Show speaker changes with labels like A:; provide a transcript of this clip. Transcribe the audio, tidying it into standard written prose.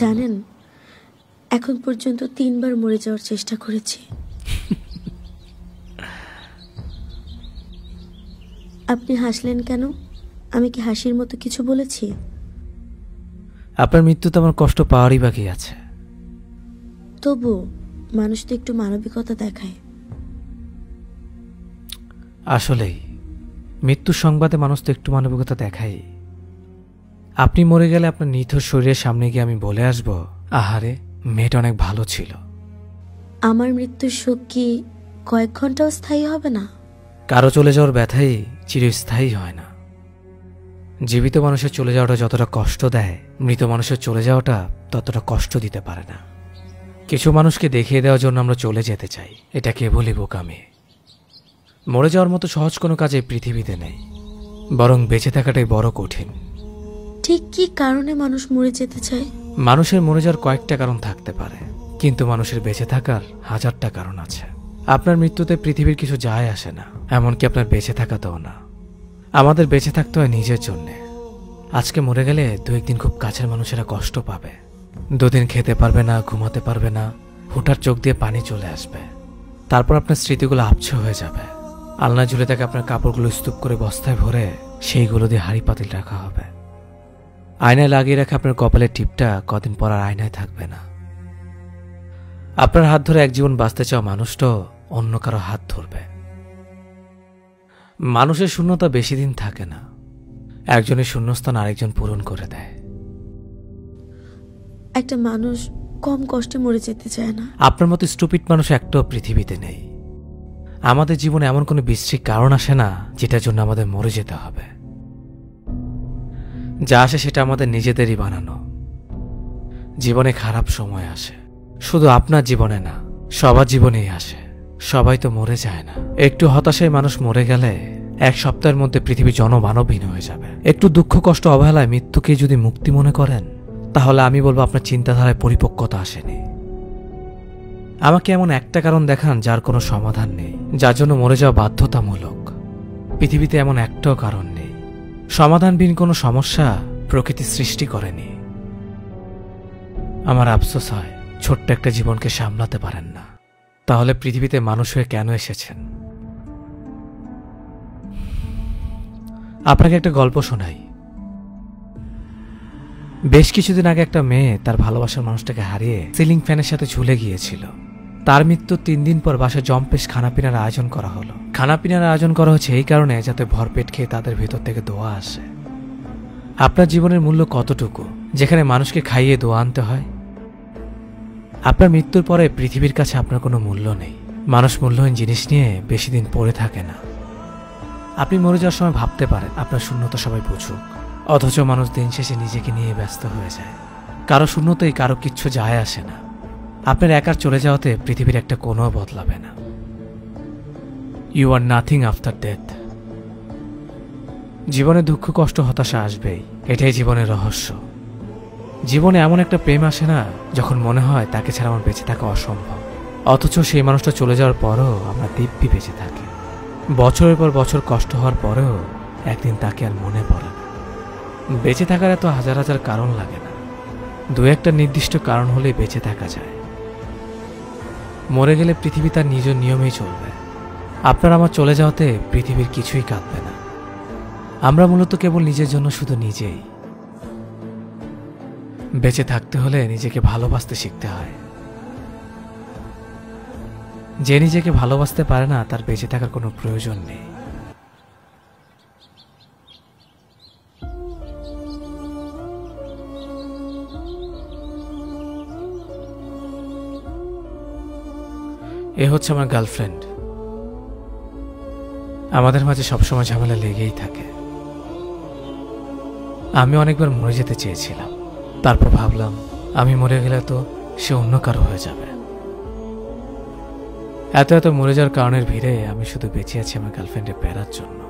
A: জানেন, এখন পর্যন্ত 3 বার মরে যাওয়ার চেষ্টা করেছি। আপনি হাসলেন কেন? আমি কি হাসির মতো কিছু বলেছি?
B: আপনার মৃত্যুতে আমার কষ্ট পাওয়ারই বাকি আছে।
A: তবু মানুষ তো একটু মানবিকতা দেখায়।
B: আসলেই মৃত্যুর সংবাদে মানুষ তো একটু মানবিকতা দেখায়। আপনি মরে গেলে আপনার নিথর শরীরের সামনে গিয়ে আমি বলে আসব, আহারে মেয়েটা অনেক ভালো ছিল।
A: আমার মৃত্যুর শোক কি কয়েক ঘন্টাও স্থায়ী হবে না?
B: কারো চলে যাওয়ার ব্যথাই চিরস্থায়ী হয় না। জীবিত মানুষের চলে যাওয়াটা যতটা কষ্ট দেয়, মৃত মানুষের চলে যাওয়াটা ততটা কষ্ট দিতে পারে না। কিছু মানুষকে দেখিয়ে দেওয়ার জন্য আমরা চলে যেতে চাই, এটা কেবলই বোকামি। মরে যাওয়ার মতো সহজ কোনো কাজ এই পৃথিবীতে নেই, বরং বেঁচে থাকাটাই বড় কঠিন।
A: ঠিক কি কারণে মানুষ মরে যেতে চায়?
B: মানুষের মরে যাওয়ার কয়েকটা কারণ থাকতে পারে, কিন্তু মানুষের বেঁচে থাকার হাজারটা কারণ আছে। আপনার মৃত্যুতে পৃথিবীর কিছু যায় আসে না, এমনকি আপনার বেঁচে থাকাতেও না। আমাদের বেঁচে থাকতে হয় নিজের জন্যে। আজকে মরে গেলে 2-1 দিন খুব কাছের মানুষেরা কষ্ট পাবে। 2 দিন খেতে পারবে না, ঘুমাতে পারবে না, হুটার চোখ দিয়ে পানি চলে আসবে। তারপর আপনার স্মৃতিগুলো আবছা হয়ে যাবে। আলনায় ঝুলে থাকে আপনার কাপড়গুলো স্তূপ করে বস্তায় ভরে সেইগুলো দিয়ে হাঁড়ি পাতিল রাখা হবে। আয়নায় লাগিয়ে রাখা আপনার কপালের টিপটা কদিন পর আর আয়নায় থাকবে না। আপনার হাত ধরে এক জীবন বাঁচতে চাওয়া মানুষটা অন্য কারো হাত ধরবে। মানুষের শূন্যতা বেশি দিন থাকে না, একজনের শূন্যস্থান আরেকজন পূরণ করে দেয়।
A: একটা মানুষ কম কষ্টে মরে যেতে চায় না।
B: আপনার মতো স্টুপিড মানুষ একটাও পৃথিবীতে নেই। আমাদের জীবনে এমন কোনো বিশ্রী কারণ আসে না যেটার জন্য আমাদের মরে যেতে হবে। যা আসে সেটা আমাদের নিজেদেরই বানানো। জীবনে খারাপ সময় আসে, শুধু আপনার জীবনে না, সবার জীবনেই আসে। সবাই তো মরে যায় না। একটু হতাশায় মানুষ মরে গেলে 1 সপ্তাহের মধ্যে পৃথিবী জনমানবহীন হয়ে যাবে। একটু দুঃখ কষ্ট অবহেলায় মৃত্যুকে যদি মুক্তি মনে করেন, তাহলে আমি বলবো আপনার চিন্তাধারায় পরিপক্কতা আসেনি। আমাকে এমন একটা কারণ দেখান যার কোনো সমাধান নেই, যার জন্য মরে যাওয়া বাধ্যতামূলক। পৃথিবীতে এমন একটাও কারণ নেই। সমাধানবিহীন কোনো সমস্যা প্রকৃতি সৃষ্টি করেনি। আমার আফসোস হয় ছোট্ট একটা জীবনকে সামলাতে পারেন না। তাহলে পৃথিবীতে মানুষ হয়ে কেন এসেছেন? আপনাকে একটা গল্প শোনাই। বেশ কিছুদিন আগে একটা মেয়ে তার ভালোবাসার মানুষটাকে হারিয়ে সিলিং ফ্যানের সাথে ঝুলে গিয়েছিল। তার মৃত্যুর 3 দিন পর বাসায় জম্পেশ খানাপিনার আয়োজন করা হলো। খানাপিনার আয়োজন করা হচ্ছে এই কারণে যাতে ভরপেট খেয়ে তাদের ভেতর থেকে দোয়া আসে। আপনার জীবনের মূল্য কতটুকু যেখানে মানুষকে খাইয়ে দোয়া আনতে হয়? আপনার মৃত্যুর পরে পৃথিবীর কাছে আপনার কোনো মূল্য নেই। মানুষ মূল্যহীন জিনিস নিয়ে বেশি দিন পড়ে থাকে না। আপনি মরে যাওয়ার সময় ভাবতে পারেন আপনার শূন্যতা সবাই বুঝুক, অথচ মানুষ দিন শেষে নিজেকে নিয়ে ব্যস্ত হয়ে যায়। কারো শূন্যতাই কারো কিচ্ছু যায় আসে না। আপনার একার চলে যাওয়াতে পৃথিবীর একটা কোণও বদলাবে না। You are nothing after death. জীবনে দুঃখ কষ্ট হতাশা আসবেই, এটাই জীবনের রহস্য। জীবনে এমন একটা প্রেম আসে না যখন মনে হয় তাকে ছাড়া আমার বেঁচে থাকা অসম্ভব, অথচ সেই মানুষটা চলে যাওয়ার পরও আমরা দিব্যি বেঁচে থাকি। বছরের পর বছর কষ্ট হওয়ার পরেও একদিন তাকে আর মনে পড়ে না। বেঁচে থাকার এত হাজার হাজার কারণ লাগে না, 2-1টা নির্দিষ্ট কারণ হলেই বেঁচে থাকা যায়। মরে গেলে পৃথিবী তার নিজ নিয়মেই চলবে। আপনার আমার চলে যাওয়াতে পৃথিবীর কিছুই কাঁদবে না। আমরা মূলত কেবল নিজের জন্য শুধু নিজেই। বেঁচে থাকতে হলে নিজেকে ভালোবাসতে শিখতে হয়। যে নিজেকে ভালোবাসতে পারে না তার বেঁচে থাকার কোনো প্রয়োজন নেই। এ হচ্ছে আমার গার্লফ্রেন্ড। আমাদের মাঝে সবসময় ঝামেলা লেগেই থাকে। আমি অনেকবার মরে যেতে চেয়েছিলাম, তারপর ভাবলাম আমি মরে গেলে তো সে অন্য কারো হয়ে যাবে। এত এত মরে যাওয়ার কারণের ভিড়ে আমি শুধু বেঁচে আছি আমার গার্লফ্রেন্ডে পেরার জন্য।